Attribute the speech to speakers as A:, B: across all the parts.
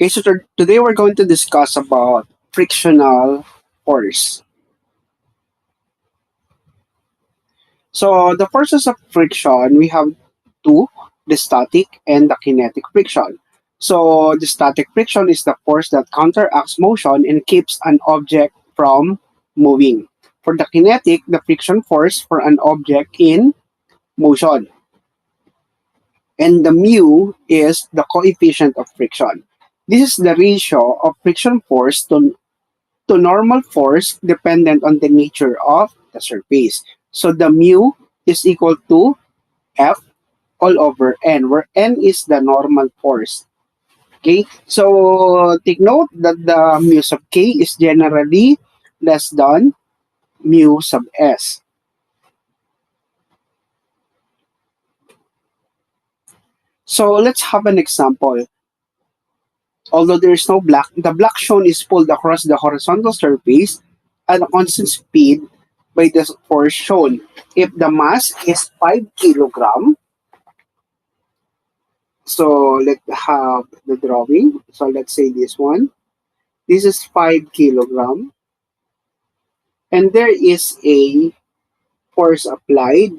A: Okay, so today we're going to discuss about frictional force. So the forces of friction, we have two, the static and the kinetic friction. So the static friction is the force that counteracts motion and keeps an object from moving. For the kinetic, the friction force for an object in motion. And the mu is the coefficient of friction. This is the ratio of friction force to normal force dependent on the nature of the surface. So the mu is equal to F all over N, where N is the normal force. Okay, so take note that the mu sub K is generally less than mu sub S. So let's have an example. Although there is no block, the block shown is pulled across the horizontal surface at a constant speed by the force shown. If the mass is 5 kilogram, so let's have the drawing. So let's say this one. This is 5 kilogram. And there is a force applied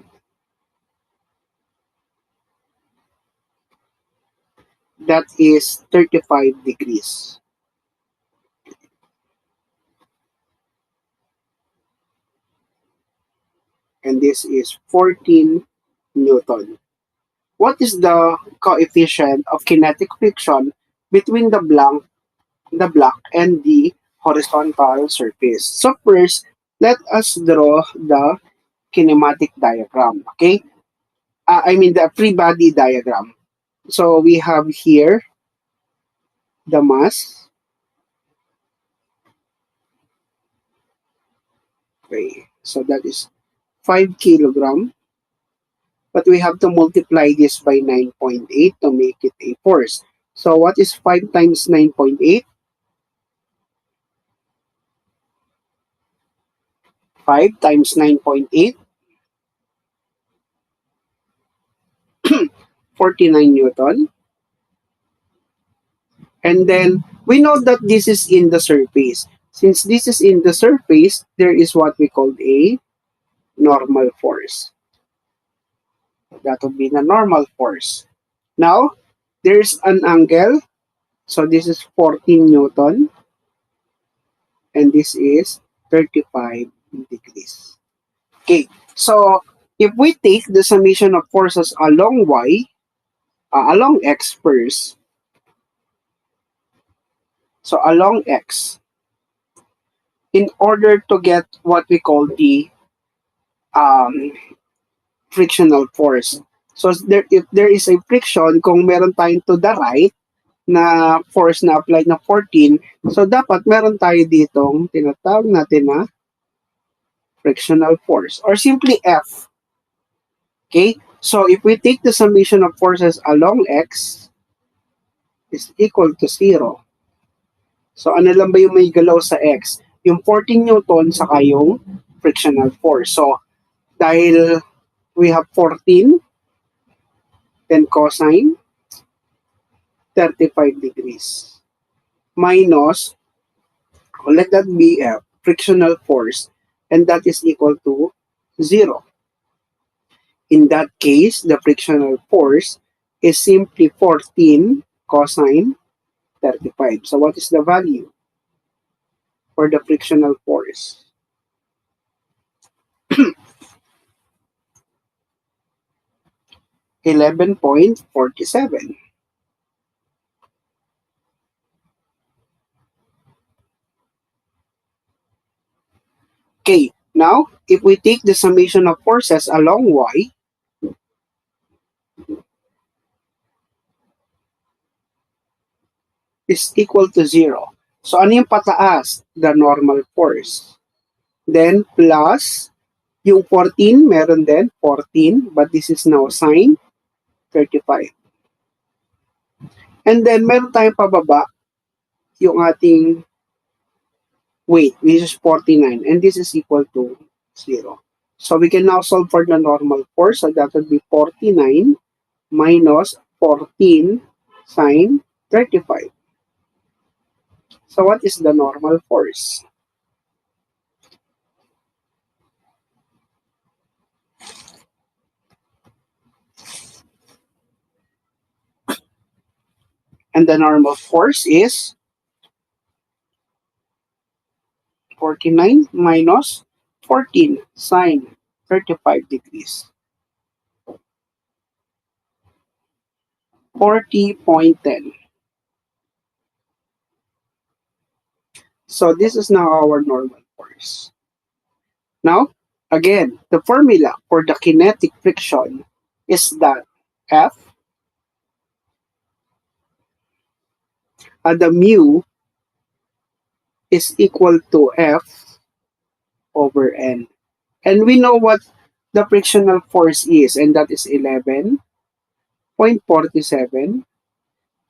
A: that is 35 degrees. And this is 14 Newton. What is the coefficient of kinetic friction between the block and the horizontal surface? So first, let us draw the kinematic diagram. Okay, I mean the free body diagram. So we have here the mass. Okay, so that is 5 kilogram. But we have to multiply this by 9.8 to make it a force. So what is 5 times 9.8? 5 times 9.8, 49 Newton. And then we know that this is in the surface. Since this is in the surface, there is what we call a normal force. That would be the normal force. Now, there's an angle. So this is 14 Newton. And this is 35 degrees. Okay, so if we take the summation of forces along along x first, so along x, in order to get what we call the um, frictional force. So if there is a friction, kung meron tayong to the right na force na applied na 14, so dapat meron tayo ditong tinatawag natin na frictional force or simply F. Okay? So if we take the summation of forces along x is equal to 0. So ano lang ba yung may galaw sa x? Yung 14 Newton saka yung frictional force. So dahil we have 14, then cosine 35 degrees minus, let that be a frictional force, and that is equal to 0. In that case, the frictional force is simply 14 cosine 35. So what is the value for the frictional force? 11.47. Okay, now if we take the summation of forces along y, is equal to 0. So ano yung pataas? The normal force. Then plus yung 14, meron din 14, but this is now sine 35. And then meron tayong pababa yung ating weight, which is 49, and this is equal to 0. So we can now solve for the normal force. So that would be 49 minus 14 sine 35. So what is the normal force? And the normal force is 49 minus 14 sine 35 degrees. 40.10. So this is now our normal force. Now, again, the formula for the kinetic friction is that F, the mu is equal to F over N. And we know what the frictional force is, and that is 11.47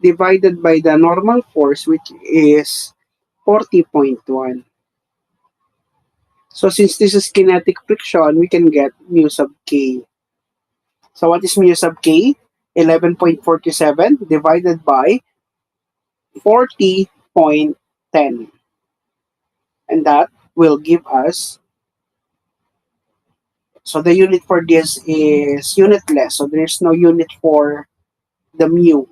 A: divided by the normal force, which is 40.1. So since this is kinetic friction, we can get mu sub k. So what is mu sub k? 11.47 divided by 40.10. And that will give us, so the unit for this is unitless. So there's no unit for the mu.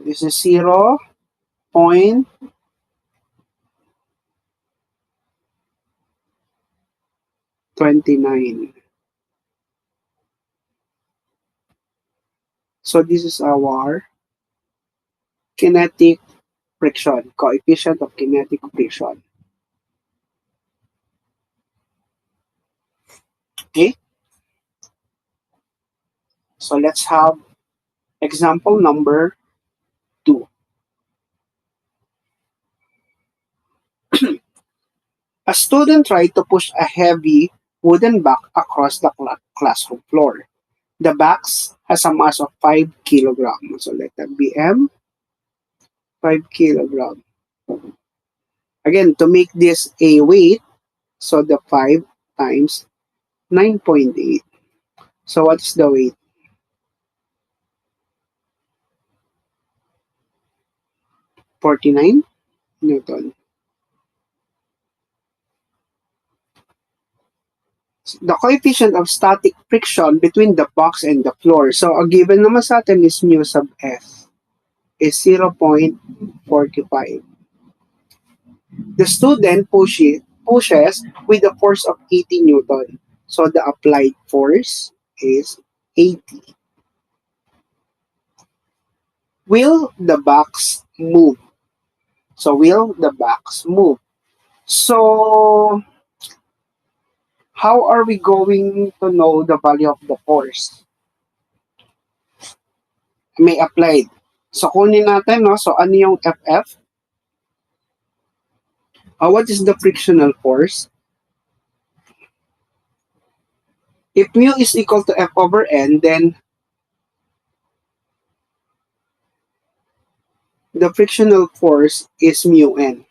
A: This is 0.29. So this is our kinetic friction, coefficient of kinetic friction. Okay, so let's have example number 2. A student tried to push a heavy wooden box across the classroom floor. The box has a mass of 5 kilograms. So let that be M, 5 kilograms. Again, to make this a weight, so the 5 times 9.8. So what is the weight? 49 Newton. The coefficient of static friction between the box and the floor. So, a given naman sa atin is mu sub F is 0.45. The student pushes with a force of 80 Newton. So, the applied force is 80. Will the box move? So, will the box move? So, how are we going to know the value of the force? May applied. So, kunin natin, no? So, ano yung FF? What is the frictional force? If mu is equal to F over N, then the frictional force is mu N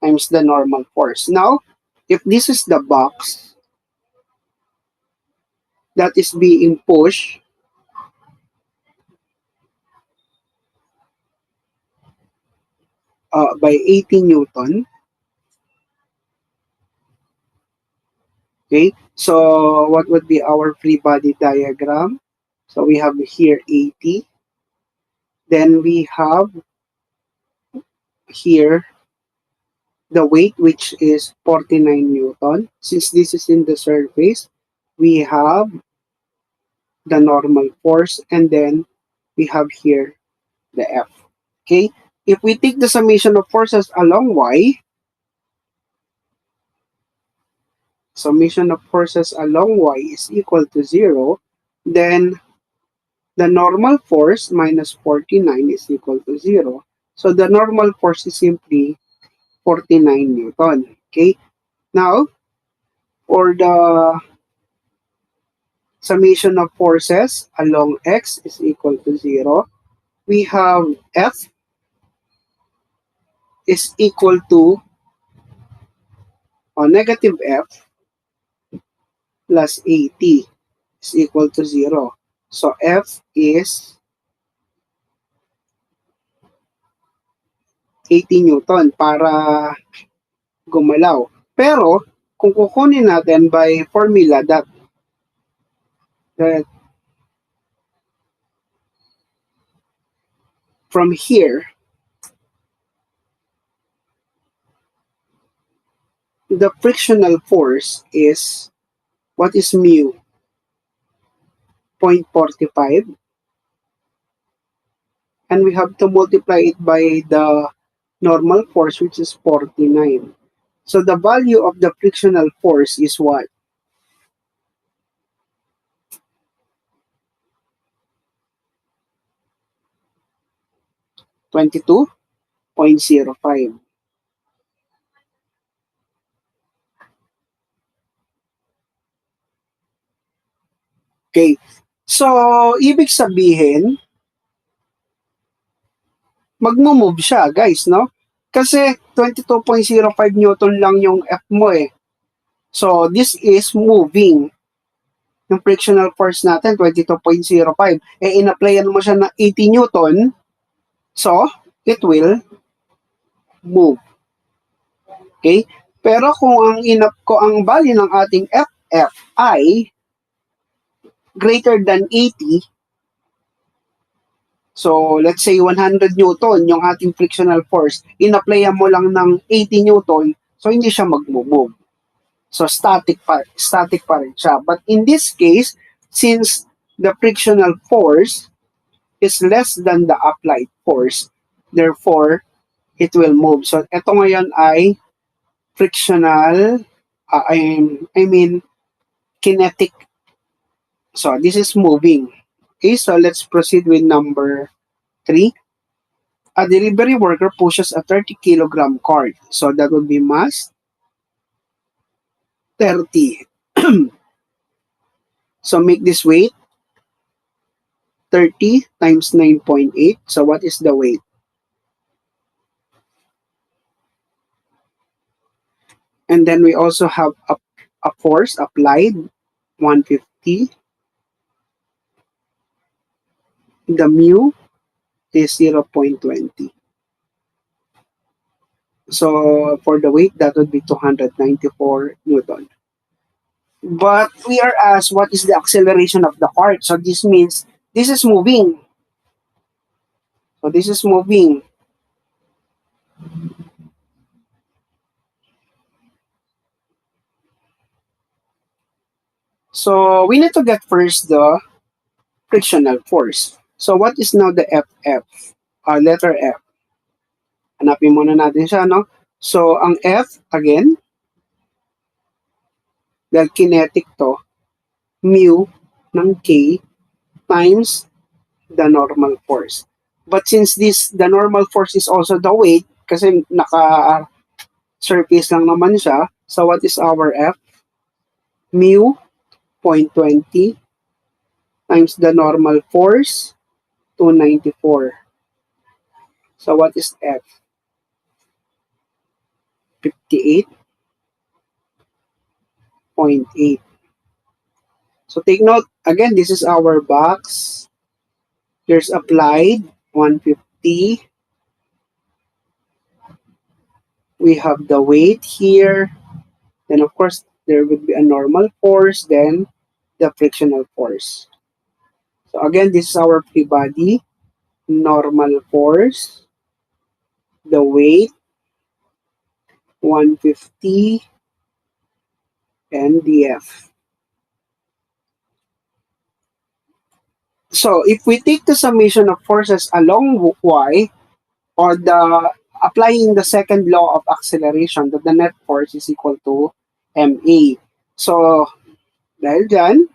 A: times the normal force. Now, if this is the box that is being pushed by 80 Newton, okay, so what would be our free body diagram? So we have here 80. Then we have here the weight, which is 49 Newton. Since this is in the surface, we have the normal force, and then we have here the F. Okay? If we take the summation of forces along Y, summation of forces along Y is equal to 0, then the normal force minus 49 is equal to 0. So the normal force is simply 49 Newton. Okay? Now, for the summation of forces along X is equal to 0, we have F is equal to negative F plus 80 is equal to 0. So F is 80 Newton para gumalaw. Pero, kung kukunin natin by formula that from here, the frictional force is, what is mu? 0.45. And we have to multiply it by the normal force, which is 49. So the value of the frictional force is what? 22.05. Okay. So, ibig sabihin, magmo-move siya, guys, no? Kasi 22.05 Newton lang yung F mo eh. So, this is moving. Yung frictional force natin, 22.05. Eh, in-applyan mo siya ng 80 Newton. So, it will move. Okay? Pero kung ang value ng ating FF ay greater than 80, so let's say 100 Newton yung ating frictional force, in-applyan mo lang ng 80 Newton, so hindi siya mag-move. So static pa rin siya. But in this case, since the frictional force is less than the applied force, therefore, it will move. So ito ngayon ay frictional, I mean, kinetic. So this is moving. Okay, so let's proceed with number 3. A delivery worker pushes a 30-kilogram cart. So that would be mass 30. So make this weight 30 times 9.8. So what is the weight? And then we also have a force applied, 150. The mu is 0.20. So for the weight, that would be 294 Newton. But we are asked what is the acceleration of the cart. So this means this is moving. So this is moving. So we need to get first the frictional force. So what is now the FF? Letter F. Hanapin muna natin siya, no? So ang F, again, dahil kinetic to, mu ng K times the normal force. But since the normal force is also the weight, kasi naka-surface lang naman siya, so what is our F? Mu 0.20 times the normal force, 294. So what is F? 58.8. So take note, again, this is our box. Here's applied, 150. We have the weight here. Then, of course, there would be a normal force, then the frictional force. So again, this is our free body, normal force, the weight, 150, and the F. So if we take the summation of forces along Y, or applying the second law of acceleration, that the net force is equal to ma. So dahil dyan,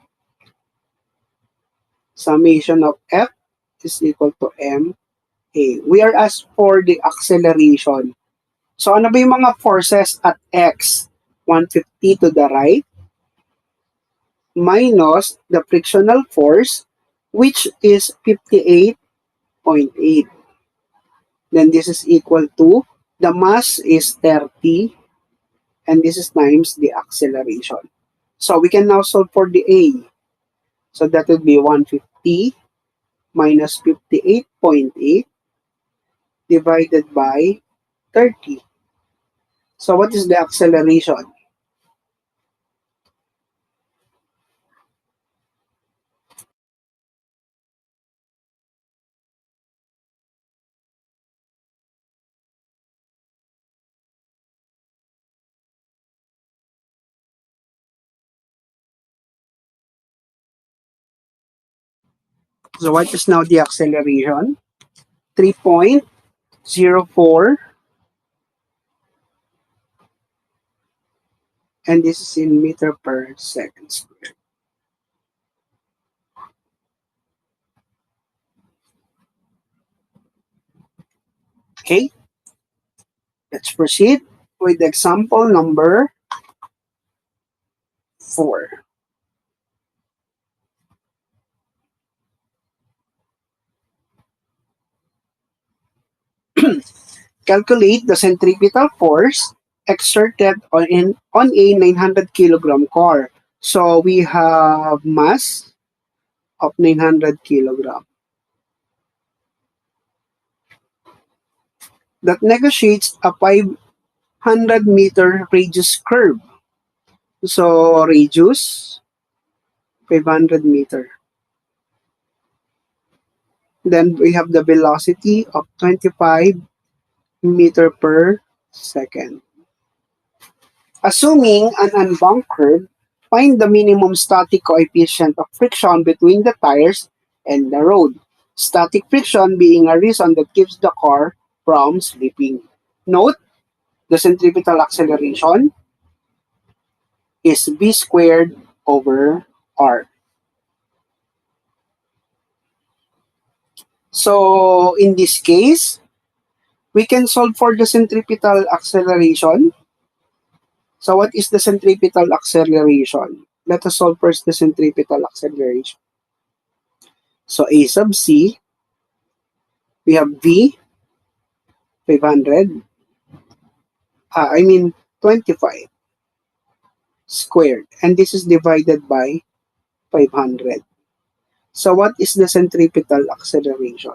A: summation of F is equal to ma. We are asked for the acceleration. So ano ba yung mga forces at x? 150 to the right minus the frictional force, which is 58.8. Then this is equal to, the mass is 30, and this is times the acceleration. So we can now solve for the A. So that would be 150 T minus 58.8 divided by 30. So what is the acceleration? So what is now the acceleration? 3.04, and this is in meter per second squared. Okay, let's proceed with example number 4. Calculate the centripetal force exerted on a 900 kilogram car. So we have mass of 900 kilogram. That negotiates a 500-meter radius curve. So radius 500 meter. Then we have the velocity of 25 meter per second. Assuming an unbound curve, find the minimum static coefficient of friction between the tires and the road. Static friction being a reason that keeps the car from slipping. Note, the centripetal acceleration is v squared over r. So in this case, we can solve for the centripetal acceleration. So what is the centripetal acceleration? Let us solve first the centripetal acceleration. So A sub C, we have V, 500, 25 squared. And this is divided by 500. So what is the centripetal acceleration?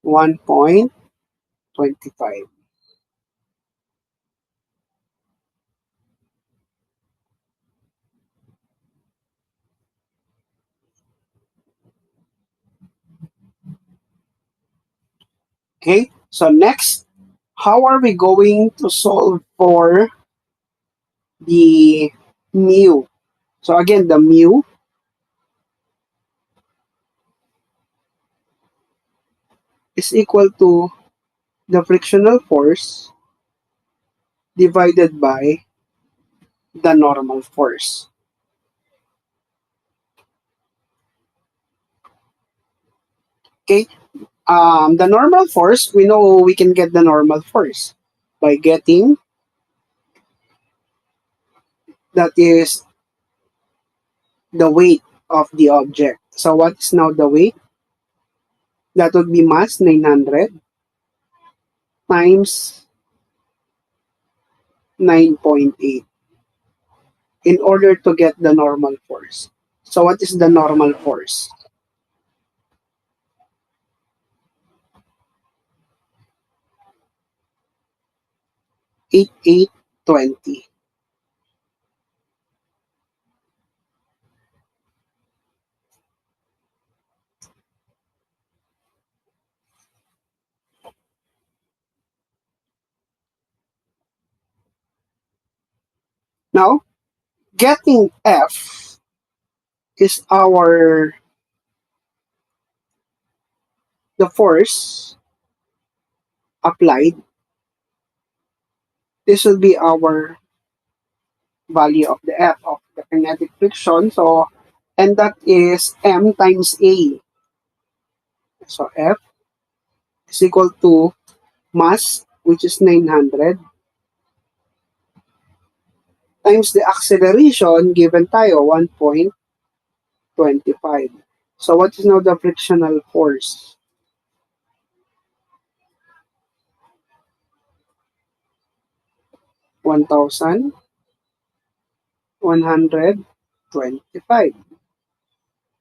A: 1.25. Okay, so next, how are we going to solve for the mu? So again, the mu is equal to the frictional force divided by the normal force. Okay, the normal force, we know we can get the normal force by getting that is the weight of the object. So what is now the weight? That would be mass 900 times 9.8 in order to get the normal force. So what is the normal force? 8820. Now, getting F is the force applied. This will be our value of the F of the kinetic friction. So, and that is M times A. So F is equal to mass, which is 900, times the acceleration given tayo, 1.25. So what is now the frictional force? 1,125.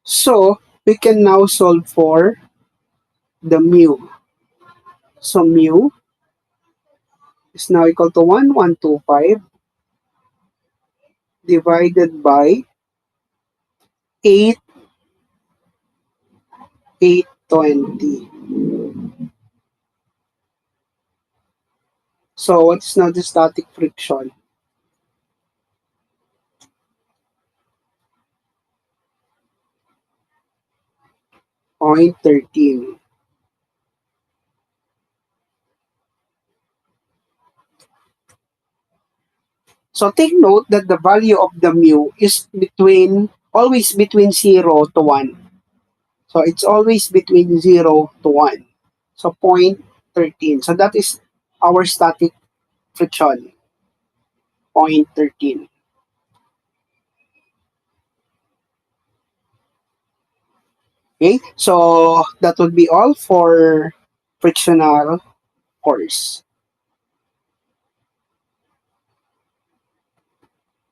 A: So we can now solve for the mu. So mu is now equal to 1,125 divided by 8, 820. So what's now the static friction? 0.13. So take note that the value of the mu is always between 0 to 1. So it's always between 0 to 1. So 0.13. So that is our static friction, 0.13. Okay, so that would be all for frictional force.